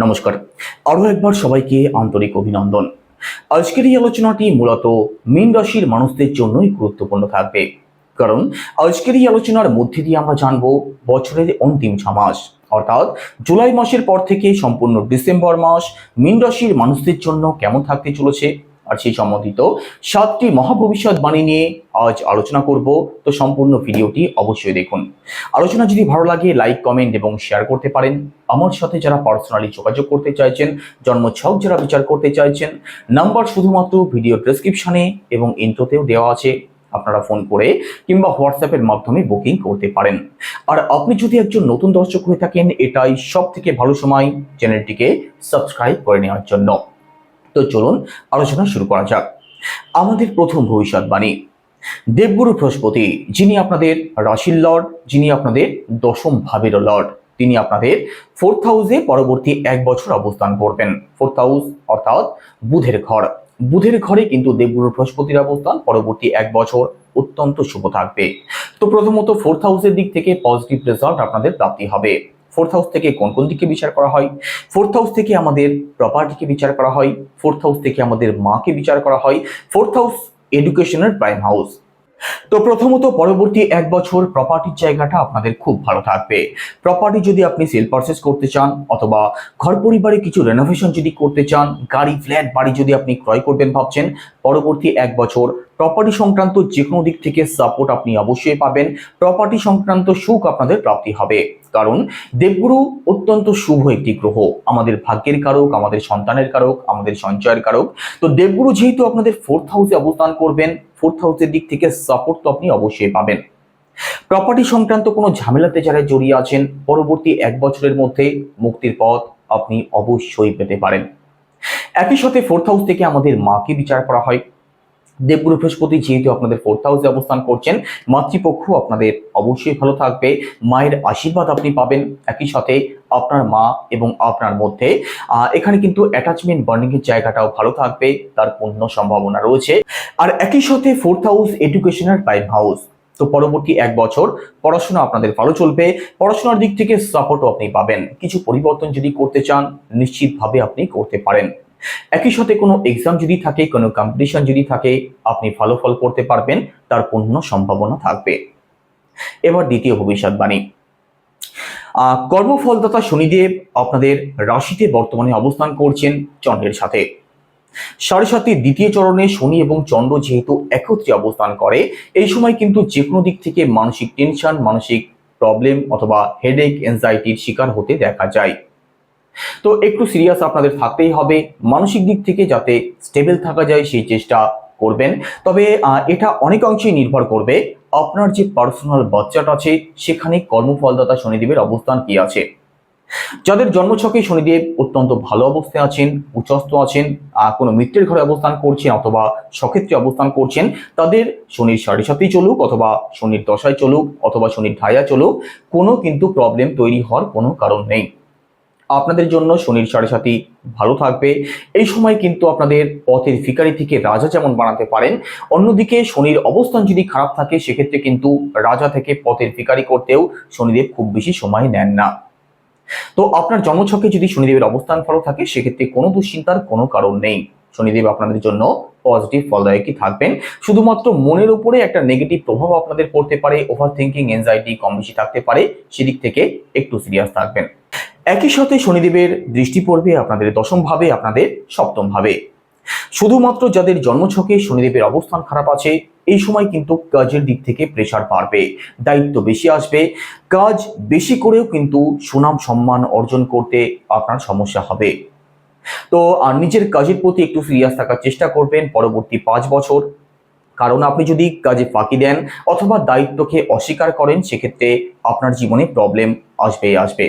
নমস্কার, আরও একবার সবাইকে আন্তরিক অভিনন্দন। আজকের এই আলোচনাটি মূলত মীন রাশির মানুষদের জন্যই গুরুত্বপূর্ণ থাকবে, কারণ আজকের এই আলোচনার মধ্যে দিয়ে আমরা জানব বছরের অন্তিম 6 মাস অর্থাৎ জুলাই মাসের পর থেকে সম্পূর্ণ ডিসেম্বর মাস মীন রাশির মানুষদের জন্য কেমন থাকতে চলেছে, আর সেই সম্বন্ধিত 7টি মহাভবিষ্যৎবাণী নিয়ে আজ আলোচনা করব। তো সম্পূর্ণ ভিডিওটি অবশ্যই দেখুন। আলোচনা যদি ভালো লাগে লাইক, কমেন্ট এবং শেয়ার করতে পারেন। আমার সাথে যারা পার্সোনালি যোগাযোগ করতে চাইছেন, জন্মছক যারা বিচার করতে চাইছেন, নাম্বার শুধুমাত্র ভিডিও ডেসক্রিপশনে এবং ইন্ট্রোতেও দেওয়া আছে। আপনারা ফোন করে কিংবা হোয়াটসঅ্যাপের মাধ্যমে বুকিং করতে পারেন। আর আপনি যদি একজন নতুন দর্শক হয়ে থাকেন, এটাই সব থেকে ভালো সময় চ্যানেলটিকে সাবস্ক্রাইব করে নেওয়ার জন্য। তো চলুন আলোচনা শুরু করা যাক। আমাদের প্রথম ভবিষ্যৎবাণী, দেবগুরু বৃহস্পতি, যিনি আপনাদের রাশির লর্ড, যিনি আপনাদের দশম ভাবেরও লর্ড, তিনি আপনাদের 4th হাউসে পরবর্তী 1 বছর অবস্থান করবেন। 4th হাউস অর্থাৎ বুধের ঘর, বুধের ঘরে কিন্তু দেবগুরু বৃহস্পতির অবস্থান পরবর্তী 1 বছর অত্যন্ত শুভ থাকবে। তো প্রথমত 4th হাউসের দিক থেকে পজিটিভ রেজাল্ট আপনাদের প্রাপ্তি হবে। 4th হাউস থেকে কোন কোন দিকে বিচার করা হয়? 4th হাউস থেকে আমাদের প্রপার্টিকে বিচার করা হয়, 4th হাউস থেকে আমাদের মাকে বিচার করা হয়, 4th হাউস এডুকেশনের প্রাইম হাউস। তো প্রথমত পরবর্তী 1 বছর প্রপার্টির জায়গাটা আপনাদের খুব ভালো থাকবে। প্রপার্টি যদি আপনি সেল পারচেস করতে চান, অথবা ঘর পরিবারে কিছু রেনোভেশন যদি করতে চান, গাড়ি, ফ্ল্যাট, বাড়ি যদি আপনি ক্রয় করবেন ভাবছেন, পরবর্তী 1 বছর প্রপার্টি সংক্রান্ত যে কোনো দিক থেকে সাপোর্ট আপনি অবশ্যই পাবেন। প্রপার্টি সংক্রান্ত সুখ আপনাদের প্রাপ্তি হবে, কারণ দেবগুরু অত্যন্ত শুভ একটি গ্রহ, আমাদের ভাগ্যের কারক, আমাদের সন্তানের কারক, আমাদের সঞ্চয়ের কারক। তো দেবগুরু যেহেতু আপনাদের 4th হাউসে অবস্থান করবেন, 4th হাউসের দিক থেকে সাপোর্ট তো আপনি অবশ্যই পাবেন। প্রপার্টি সংক্রান্ত কোনো ঝামেলাতে যারা জড়িয়ে আছেন, পরবর্তী 1 বছরের মধ্যে মুক্তির পথ আপনি অবশ্যই পেতে পারেন। একই সাথে 4th হাউস থেকে আমাদের মাকে বিচার করা হয়। দেবগুরু বৃহস্পতি যেহেতু আপনাদের 4th হাউসে অবস্থান করছেন, মাতৃপক্ষ আপনাদের অবশ্যই ভালো থাকবে, মায়ের আশীর্বাদ আপনি পাবেন। একই সাথে আপনার মা এবং আপনার মধ্যে এখানে কিন্তু অ্যাটাচমেন্ট বন্ডিং এর জায়গাটাও ভালো থাকবে, তার পূর্ণ সম্ভাবনা রয়েছে। আর একই সাথে 4th হাউস এডুকেশনের প্রাইম হাউস। তো পরবর্তী 1 বছর পড়াশোনা আপনাদের ভালো চলবে, পড়াশোনার দিক থেকে সাপোর্টও আপনি পাবেন। কিছু পরিবর্তন যদি করতে চান, নিশ্চিতভাবে আপনি করতে পারেন। একই সাথে কোনো এক্সাম যদি থাকে, কোনো কম্পিটিশন যদি থাকে, আপনি ভালো ফল করতে পারবেন, তার পূর্ণ সম্ভাবনা থাকবে। এবার দ্বিতীয় ভবিষ্যৎবাণী, কর্মফলদাতা শনিদেব আপনাদের রাশিতে বর্তমানে অবস্থান করছেন চন্দ্রের সাথে। 7.5 দ্বিতীয় চরণে শনি এবং চন্দ্র যেহেতু একত্রে অবস্থান করে, এই সময় কিন্তু যে কোনো দিক থেকে মানসিক টেনশন, মানসিক প্রবলেম অথবা হেডেক, এনজাইটির শিকার হতে দেখা যায়। তো একটু সিরিয়াস আপনাদের থাকতেই হবে, মানসিক দিক থেকে যাতে স্টেবল থাকা যায় সেই চেষ্টা করবেন। তবে এটা অনেক অংশেই নির্ভর করবে আপনার যে পার্সোনাল বাচ্চাট আছে সেখানে কর্মফলদাতা শনিদেবের অবস্থান কি আছে। যাদের জন্মছকে শনিদেব অত্যন্ত ভালো অবস্থায় আছেন, উচ্চস্থ আছেন, কোনো মিত্রের ঘরে অবস্থান করছেন অথবা সক্ষেত্রে অবস্থান করছেন, তাদের শনির 7.5 চলুক অথবা শনির দশায় চলুক অথবা শনির ঢাইয়া চলুক, কোনো কিন্তু প্রবলেম তৈরি হওয়ার কোনো কারণ নেই। আপনাদের জন্য শনির 7.5 ভালো থাকবে। এই সময় কিন্তু আপনাদের পথের ভিখারি থেকে রাজা যেমন বানাতে পারেন, অন্যদিকে শনির অবস্থান যদি খারাপ থাকে সেক্ষেত্রে কিন্তু রাজা থেকে পথের ভিখারি করতেও শনিদেব খুব বেশি সময় নেন না। তো আপনার জন্মছকে যদি শনিদেবের অবস্থান ভালো থাকে সেক্ষেত্রে কোনো দুশ্চিন্তার কোনো কারণ নেই। শনিদেব আপনাদের জন্য পজিটিভ ফলদায়কই থাকবেন। শুধুমাত্র মনের উপরে একটা নেগেটিভ প্রভাব আপনাদের পড়তে পারে, ওভার থিঙ্কিং, এনজাইটি কম বেশি থাকতে পারে, সেদিক থেকে একটু সিরিয়াস থাকবেন। একই সাথে শনিদেবের দৃষ্টি পড়বে আপনাদের দশম ভাবে, আপনাদের সপ্তম ভাবে। শুধুমাত্র যাদের জন্মছকে শনিদেবের অবস্থান খারাপ আছে, এই সময় কিন্তু কাজের দিক থেকে প্রেসার বাড়বে, দায়িত্ব বেশি আসবে, কাজ বেশি করেও কিন্তু সুনাম সম্মান অর্জন করতে আপনার সমস্যা হবে। তো নিজের কাজের প্রতি একটু সিরিয়াস থাকার চেষ্টা করবেন পরবর্তী 5 বছর, কারণ আপনি যদি কাজে ফাঁকি দেন অথবা দায়িত্বকে অস্বীকার করেন সেক্ষেত্রে আপনার জীবনে প্রবলেম আসবেই আসবে।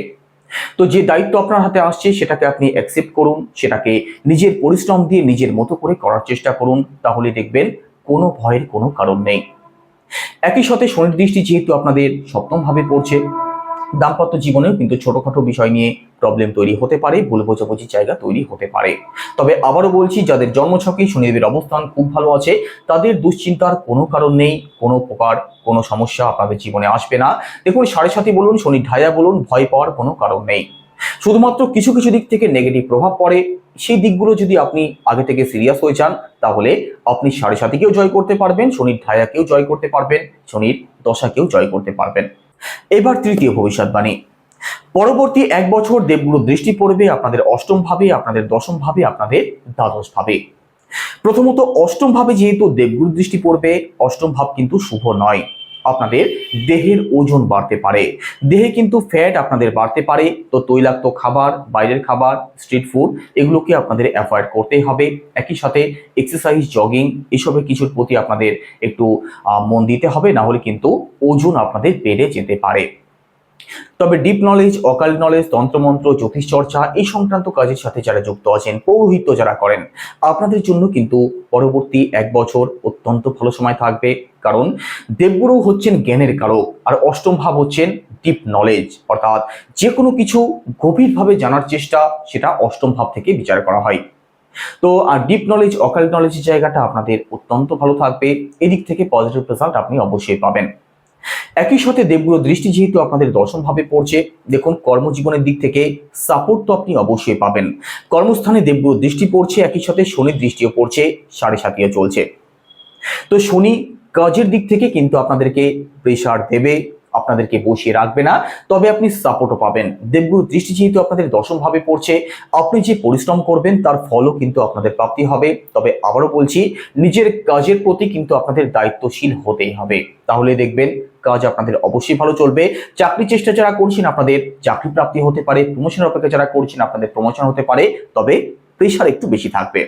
তো যে দায়িত্ব আপনার হাতে আসছে সেটাকে আপনি অ্যাকসেপ্ট করুন, সেটাকে নিজের পরিশ্রম দিয়ে নিজের মতো করে করার চেষ্টা করুন, তাহলে দেখবেন কোনো ভয়ের কোনো কারণ নেই। একই সাথে শনির দৃষ্টি যেহেতু আপনাদের সপ্তম ভাবে পড়ছে, দাম্পত্য জীবনেও কিন্তু ছোটখাটো বিষয় নিয়ে প্রবলেম তৈরি হতে পারে, ভুল বোঝাবুঝির জায়গা তৈরি হতে পারে। তবে আবারও বলছি, যাদের জন্মছকে শনিদেবের অবস্থান খুব ভালো আছে তাদের দুশ্চিন্তার কোনো কারণ নেই, কোনো প্রকার কোনো সমস্যা আপনাদের জীবনে আসবে না। দেখুন 7.5 বলুন, শনি ঢাইয়া বলুন, ভয় পাওয়ার কোনো কারণ নেই। শুধুমাত্র কিছু কিছু দিক থেকে নেগেটিভ প্রভাব পড়ে, সেই দিকগুলো যদি আপনি আগে থেকে সিরিয়াস হয়ে যান তাহলে আপনি 7.5-কেও জয় করতে পারবেন, শনির ঢাইয়াকেও জয় করতে পারবেন, শনির দশাকেও জয় করতে পারবেন। এবার তৃতীয় ভবিষ্যৎবাণী। পরবর্তী 1 বছর দেবগুরুর দৃষ্টি পড়বে আপনাদের অষ্টম ভাবে, আপনাদের দশম ভাবে, আপনাদের দ্বাদশ ভাবে। প্রথমত অষ্টম ভাবে যেহেতু দেবগুরুর দৃষ্টি পড়বে, অষ্টম ভাব কিন্তু শুভ নয়। আপনাদের দেহের ওজন বাড়তে পারে, দেহে কিন্তু ফ্যাট আপনাদের বাড়তে পারে। তো তৈলাক্ত খাবার, বাইরের খাবার, স্ট্রিট ফুড এগুলোকে আপনাদের অ্যাভয়েড করতেই হবে। একই সাথে এক্সারসাইজ, জগিং এসবের কিছুর প্রতি আপনাদের একটু মন দিতে হবে, না হলে কিন্তু ওজন আপনাদের বেড়ে যেতে পারে। তবে ডিপ নলেজ, অকাল্ট নলেজ, তন্ত্রমন্ত্র, জ্যোতিষ চর্চা এই সংক্রান্ত কাজের সাথে যারা যুক্ত আছেন, পৌরোহিত্য যারা করেন, আপনাদের জন্য কিন্তু পরবর্তী 1 বছর অত্যন্ত ভালো সময় থাকবে। কারণ দেবগুরু হচ্ছেন জ্ঞানের কারক, আর অষ্টম ভাব হচ্ছেন ডিপ নলেজ, অর্থাৎ যে কোনো কিছু গভীরভাবে জানার চেষ্টা, সেটা অষ্টম ভাব থেকে বিচার করা হয়। তো ডিপ নলেজ, অকাল্ট নলেজের জায়গাটা আপনাদের অত্যন্ত ভালো থাকবে। এদিক থেকে পজিটিভ রেজাল্ট আপনি অবশ্যই পাবেন। একই সাথে দেবগুরুর দৃষ্টি যেহেতু আপনাদের দশম ভাবে পড়ছে, দেখুন কর্মজীবনের দিক থেকে সাপোর্ট তো আপনি অবশ্যই পাবেন। কর্মস্থানে দেবগুরুর দৃষ্টি পড়ছে, একই সাথে শনির দৃষ্টিও পড়ছে, 7.5 চলছে। তো শনি কাজের দিক থেকে কিন্তু আপনাদেরকে প্রেশার দেবে, আপনাদেরকে বসিয়ে রাখবে না, তবে আপনি সাপোর্টও পাবেন। দেবগুরুর দৃষ্টি যেহেতু আপনাদের দশম ভাবে পড়ছে, আপনি যে পরিশ্রম করবেন তার ফলও কিন্তু আপনাদের প্রাপ্তি হবে। তবে আবারও বলছি, নিজের কাজের প্রতি কিন্তু আপনাদের দায়িত্বশীল হতেই হবে, তাহলে দেখবেন কাজ আপনাদের অবশ্যই ভালো চলবে। চাকরি চেষ্টা যারা করছেন আপনাদের চাকরি প্রাপ্তি হতে পারে, প্রমোশনের অপেক্ষা যারা করছেন আপনাদের প্রমোশন হতে পারে, তবে প্রেশার একটু বেশি থাকবে।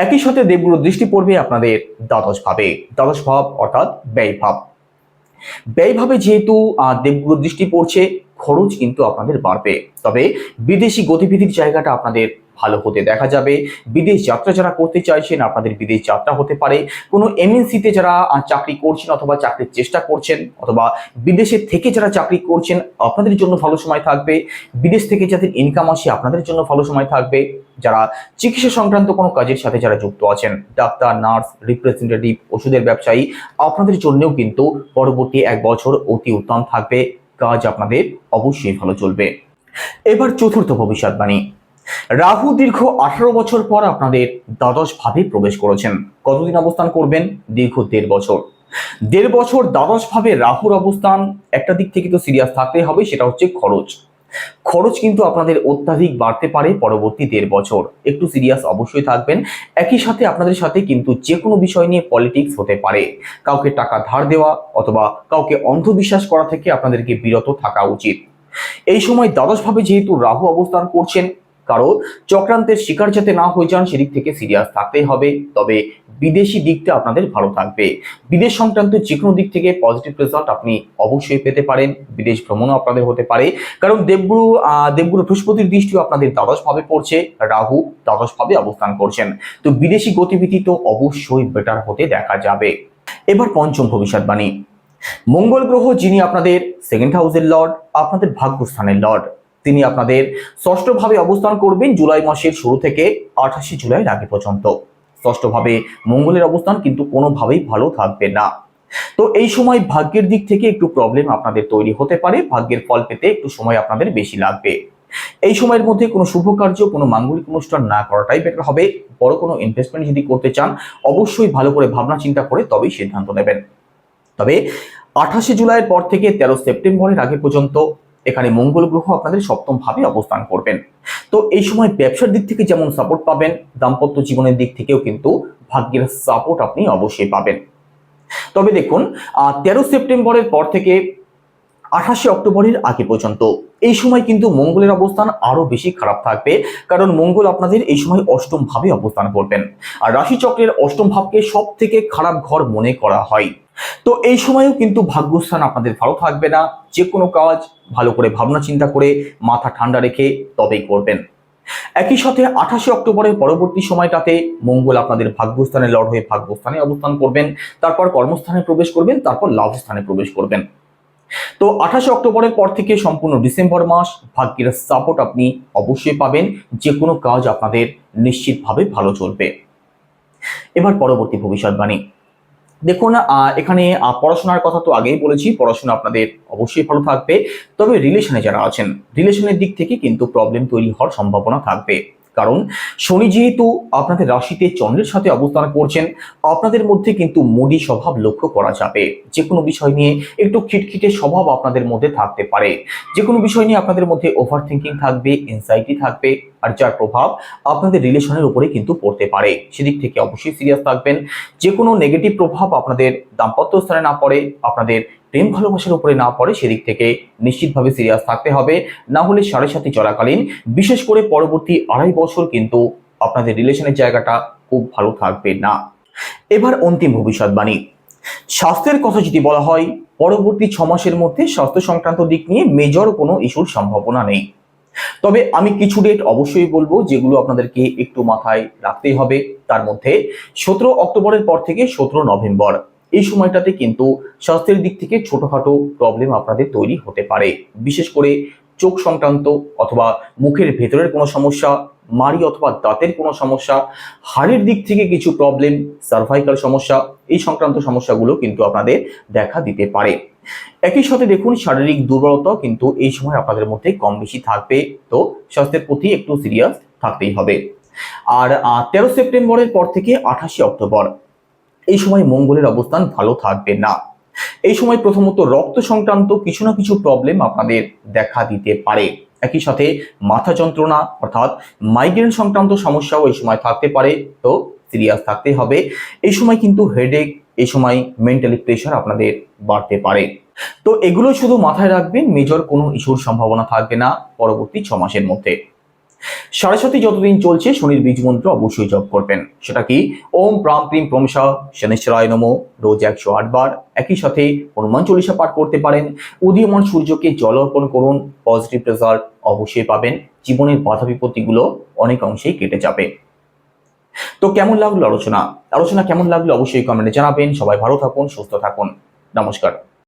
একই সাথে দেবগুরুর দৃষ্টি পড়বে আপনাদের দ্বাদশ ভাবে। দ্বাদশ ভাব অর্থাৎ ব্যয় ভাব। ব্যয়ভাবে যেহেতু দেবগুরুর দৃষ্টি পড়ছে, খরচ কিন্তু আপনাদের বাড়বে। তবে বিদেশি গতিবিধির জায়গাটা আপনাদের ভালো হতে দেখা যাবে। বিদেশ যাত্রা যারা করতে চাইছেন, আপনাদের বিদেশ যাত্রা হতে পারে। কোনো এমএনসিতে যারা চাকরি করছেন অথবা চাকরির চেষ্টা করছেন, অথবা বিদেশে থেকে যারা চাকরি করছেন, আপনাদের জন্য ভালো সময় থাকবে। বিদেশ থেকে যাদের ইনকাম আসে, আপনাদের জন্য ভালো সময় থাকবে। যারা চিকিৎসা সংক্রান্ত কোনো কাজের সাথে যারা যুক্ত আছেন, ডাক্তার, নার্স, রিপ্রেজেন্টেটিভ, ওষুধের ব্যবসায়ী, আপনাদের জন্যও কিন্তু পরবর্তী 1 বছর অতি উত্তম থাকবে। কাজ আপনাদের অবশ্যই ভালো চলবে। এবার চতুর্থ ভবিষ্যৎবাণী। রাহু দীর্ঘ 18 বছর পর আপনাদের দ্বাদশ ভাবে প্রবেশ করেছেন। কতদিন অবস্থান করবেন? দীর্ঘ 1.5 বছর। 1.5 বছর দ্বাদশ ভাবে রাহুর অবস্থান, একটা দিক থেকে তো সিরিয়াস থাকতে হবে, সেটা হচ্ছে খরচ। খরচ কিন্তু আপনাদের অত্যাধিক বাড়তে পারে পরবর্তী 1.5 বছর, একটু সিরিয়াস অবশ্যই থাকবেন। একই সাথে আপনাদের সাথে কিন্তু যে কোনো বিষয় নিয়ে পলিটিক্স হতে পারে, কাউকে টাকা ধার দেওয়া অথবা কাউকে অন্ধবিশ্বাস করা থেকে আপনাদেরকে বিরত থাকা উচিত। এই সময় দ্বাদশ ভাবে যেহেতু রাহু অবস্থান করছেন, কারো চক্রান্তের শিকার যাতে না হয়ে যান সেদিক থেকে সিরিয়াস থাকতেই হবে। তবে বিদেশি দিকটা আপনাদের ভালো থাকবে। বিদেশ সংক্রান্ত যে কোনো দিক থেকে পজিটিভ রেজাল্ট আপনি অবশ্যই পেতে পারেন। বিদেশ ভ্রমণও আপনাদের হতে পারে, কারণ দেবগুরু বৃহস্পতির দৃষ্টিও আপনাদের দ্বাদশ ভাবে পড়ছে, রাহু দ্বাদশ ভাবে অবস্থান করছেন। তো বিদেশি গতিবিধি তো অবশ্যই বেটার হতে দেখা যাবে। এবার পঞ্চম ভবিষ্যৎবাণী। মঙ্গল গ্রহ, যিনি আপনাদের সেকেন্ড হাউসের লর্ড, আপনাদের ভাগ্যস্থানের লর্ড, তিনি আপনাদের ষষ্ঠ ভাবে অবস্থান করবেন জুলাই মাসের শুরু থেকে 28 জুলাইয়ের আগে পর্যন্ত। ষষ্ঠ ভাবে মঙ্গলের অবস্থান কিন্তু কোনোভাবেই ভালো থাকবে না। তো এই সময় ভাগ্যের দিক থেকে একটু প্রবলেম আপনাদের তৈরি হতে পারে, ভাগ্যের ফল পেতে একটু সময় আপনাদের বেশি লাগবে। এই সময়ের মধ্যে কোনো শুভ কার্য, কোনো মাঙ্গলিক অনুষ্ঠান না করাটাই বেটার হবে। বড় কোনো ইনভেস্টমেন্ট যদি করতে চান, অবশ্যই ভালো করে ভাবনা চিন্তা করে তবেই সিদ্ধান্ত নেবেন। তবে 28 জুলাইয়ের পর থেকে 13 সেপ্টেম্বরের আগে পর্যন্ত এখানে মঙ্গল গ্রহ আপনাদের সপ্তম ভাবে অবস্থান করবেন। তো এই সময় ব্যবসার দিক থেকে যেমন সাপোর্ট পাবেন, দাম্পত্য জীবনের দিক থেকেও কিন্তু ভাগ্যের সাপোর্ট আপনি অবশ্যই পাবেন। তবে দেখুন, 13 সেপ্টেম্বরের পর থেকে 28 অক্টোবরের আগে পর্যন্ত এই সময় কিন্তু মঙ্গলের অবস্থান আরো বেশি খারাপ থাকবে, কারণ মঙ্গল আপনাদের এই সময় অষ্টম ভাবে অবস্থান করবেন। আর রাশিচক্রের অষ্টম ভাবকে সব থেকে খারাপ ঘর মনে করা হয়। তো এই সময়ও কিন্তু ভাগ্যস্থান আপনাদের ভালো থাকবে না। যে কোনো কাজ ভালো করে ভাবনা চিন্তা করে মাথা ঠান্ডা রেখে তবেই করবেন। একই সাথে 28 অক্টোবরের পরবর্তী সময়টাতে মঙ্গল আপনাদের ভাগ্যস্থানে লর্ড হয়ে ভাগ্যস্থানে অবস্থান করবেন, তারপর কর্মস্থানে প্রবেশ করবেন, তারপর লাভ স্থানে প্রবেশ করবেন। তো 28 অক্টোবরের পর থেকে সম্পূর্ণ ডিসেম্বর মাস ভাগ্যের সাপোর্ট আপনি অবশ্যই পাবেন। যে কোনো কাজ আপনাদের নিশ্চিতভাবে ভালো চলবে। এবার পরবর্তী ভবিষ্যৎবাণী। দেখুন এখানে পড়াশোনার কথা তো আগেই বলেছি, পড়াশোনা আপনাদের অবশ্যই ভালো থাকবে। তবে রিলেশনে যারা আছেন, রিলেশনের দিক থেকে কিন্তু প্রবলেম তৈরি হওয়ার সম্ভাবনা থাকবে। কারণ শনি যেহেতু আপনাদের রাশিতে চন্দ্রের সাথে অবস্থান করছেন, আপনাদের মধ্যে কিন্তু মুডি স্বভাব লক্ষ্য করা যাবে। যে কোনো বিষয় নিয়ে একটু খিটখিটে স্বভাব আপনাদের মধ্যে থাকতে পারে। যে কোনো বিষয় নিয়ে আপনাদের মধ্যে ওভার থিঙ্কিং থাকবে, এনজাইটি থাকবে, আর যার প্রভাব আপনাদের রিলেশনের উপরে কিন্তু পড়তে পারে। সেদিক থেকে অবশ্যই সিরিয়াস থাকবেন। যে কোনো নেগেটিভ প্রভাব আপনাদের দাম্পত্য স্থানে না পড়ে, আপনাদের প্রেম ভালোবাসার উপরে না পড়ে, সেদিক থেকে নিশ্চিতভাবে সিরিয়াস থাকতে হবে। না হলে সাড়ে সাথী চলাকালীন, বিশেষ করে পরবর্তী 2.5 বছর কিন্তু আপনাদের রিলেশনের জায়গাটা খুব ভালো থাকবে না। এবার অন্তিম ভবিষ্যৎবাণী। স্বাস্থ্যের কথা যদি বলা হয়, পরবর্তী 6 মাসের মধ্যে স্বাস্থ্য সংক্রান্ত দিক নিয়ে মেজর কোনো ইস্যুর সম্ভাবনা নেই। তবে আমি কিছু ডেট অবশ্যই বলবো যেগুলো আপনাদেরকে একটু মাথায় রাখতেই হবে। তার মধ্যে 17 অক্টোবরের পর থেকে 17 নভেম্বর, এই সময়টাতে কিন্তু স্বাস্থ্যের দিক থেকে ছোটখাটো প্রবলেম আপনাদের তৈরি হতে পারে। বিশেষ করে চোখ সংক্রান্ত অথবা মুখের ভেতরের কোনো সমস্যা, মাড়ি অথবা দাঁতের কোনো সমস্যা, হাড়ের দিক থেকে কিছু প্রবলেম, সার্ভাইকাল সমস্যা, এই সংক্রান্ত সমস্যাগুলো কিন্তু আপনাদের দেখা দিতে পারে। একই সাথে দেখুন শারীরিক দুর্বলতা কিন্তু এই সময় আপনাদের মধ্যে কম বেশি থাকবে। তো স্বাস্থ্যের প্রতি একটু সিরিয়াস থাকতেই হবে। আর 13 সেপ্টেম্বরের পর থেকে 28 অক্টোবর, এই সময় মঙ্গলের অবস্থান ভালো থাকবে না। এই সময় প্রথমত রক্ত সংক্রান্ত কিছু না কিছু প্রবলেম আপনাদের দেখা দিতে পারে। একই সাথে মাথা যন্ত্রণা অর্থাৎ মাইগ্রেন সংক্রান্ত সমস্যাও এই সময় থাকতে পারে। তো সিরিয়াস থাকতে হবে। এই সময় কিন্তু হেডেক, এই সময় মেন্টালি প্রেশার আপনাদের বাড়তে পারে। তো এগুলো শুধু মাথায় রাখবেন, মেজর কোনো ইস্যুর সম্ভাবনা থাকবে না পরবর্তী 6 মাসের মধ্যে। সাড়ে সাথী যতদিন চলছে শনির বীজ মন্ত্র অবশ্যই জপ করবেন। সেটা কি ওম প্রাম প্রিম প্রমশা শনিশ্চরায় নমঃ, রোজ 108 বার। একই সাথে হনুমান চল্লিশা পাঠ করতে পারেন। উদীয়মান সূর্যকে জল অর্পণ করুন, পজিটিভ রেজাল্ট অবশ্যই পাবেন। জীবনের বাধা বিপত্তিগুলো অনেক অংশেই কেটে যাবে। তো কেমন লাগলো আলোচনা কেমন লাগলো অবশ্যই কমেন্টে জানাবেন। সবাই ভালো থাকুন, সুস্থ থাকুন। নমস্কার।